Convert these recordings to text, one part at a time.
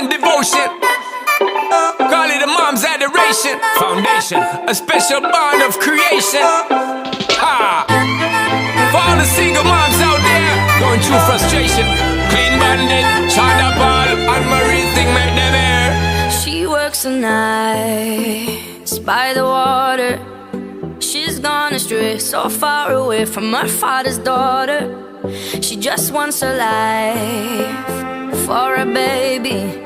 and devotion. Call it a mom's adoration. Foundation, a special bond of creation. Ha! For all the single moms out there going through frustration. Clean Bandit, China Paul, and Marie thing make them air. She works the nights by the water. She's gone astray, so far away from her father's daughter. She just wants her life for a baby.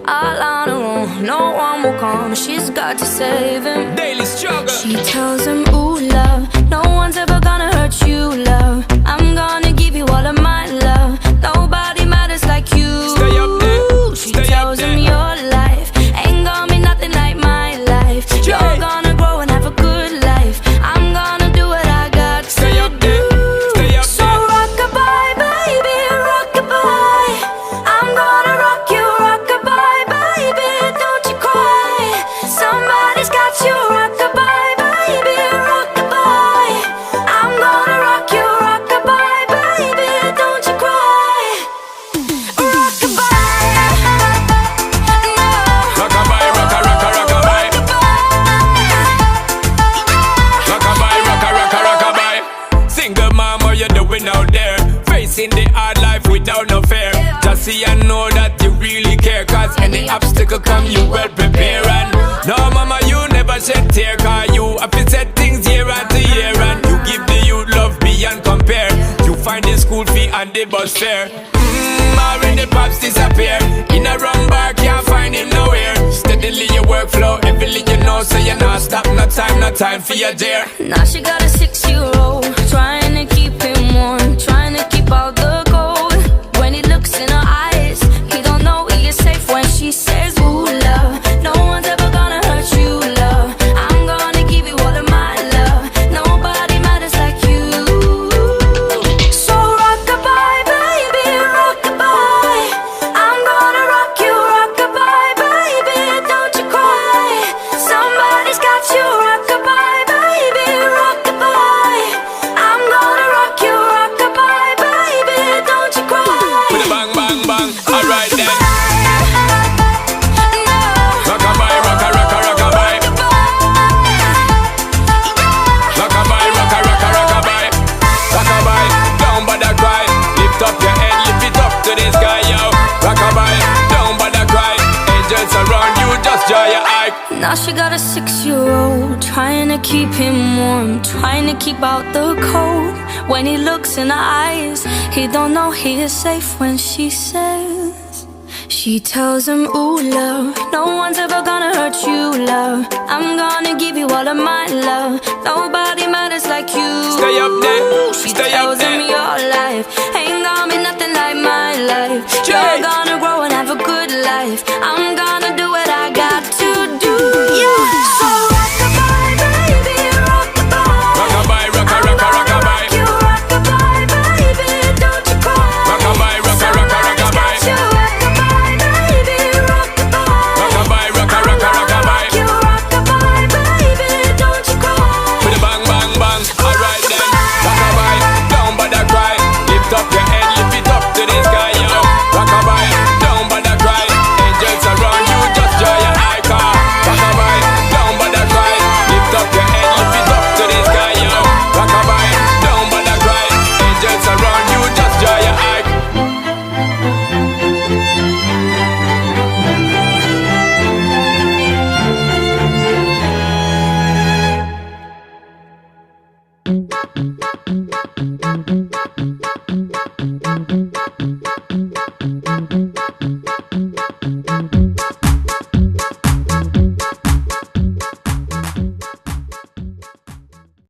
All on her own, no one will come. She's got to save him. Daily struggle. She tells him, ooh, love, no one's ever gonna hurt you, love. I'm gonna give you all of my love. Nobody matters like you. Stay up there. She tells him your life ain't gonna be nothing like my life. You're gonna grow and have a good life. I'm gonna do what I got to Stay up there. Stay up So there. rockabye, baby, rockabye. I'm gonna rock you, rockabye, baby. Don't you cry. Somebody's got you, rockabye, baby, rockabye. I'm gonna rock you, rockabye, baby. Don't you cry. Rockabye. Rockabye, rocka, rocka, rockabye. Rockabye, rocka, rocka, rockabye. Single mom, what you doing out there? Facing the hard life without no fear. Just see and know that you really care. Cause any obstacle come, you well prepare. And no mama, you never shed tear. Cause you have to set things year after year. And you give the youth love beyond compare. You find the school fee and the bus fare. Already pops disappear. In a wrong bar, can't find him nowhere. Steadily your workflow, everything you know. So you not stop, no time for your dear. Now she got a 6-year-old, trying to keep him warm, trying to keep out the cold. When he looks in her eyes, he don't know he is safe when she says, ooh, love, no one's ever gonna hurt you, love. I'm gonna give you all of my love. Nobody matters like you. So rockabye, baby, rockabye. I'm gonna rock you, rockabye, baby. Don't you cry. Somebody's got you, rockabye, baby, rockabye. I'm gonna rock you, rockabye, baby. Don't you cry. With a bang, bang, bang. Alright then. Rockabye, rocka, rocka, rockabye. Rockabye, rocka, rocka, rockabye. Rockabye, don't bother cry. Lift up your head, lift it up to the sky, yo. Rockabye, don't bother cry. Angels around you, just dry your eye. Now she got a 6-year-old, trying to keep him warm, trying to keep out the cold. When he looks in her eyes, he don't know he is safe when she says. She tells him, ooh, love, no one's ever gonna hurt you, love. I'm gonna give you all of my love. Nobody matters like you. Stay up there, She stay tells up him there. your life ain't gonna be nothing like my life. Jay.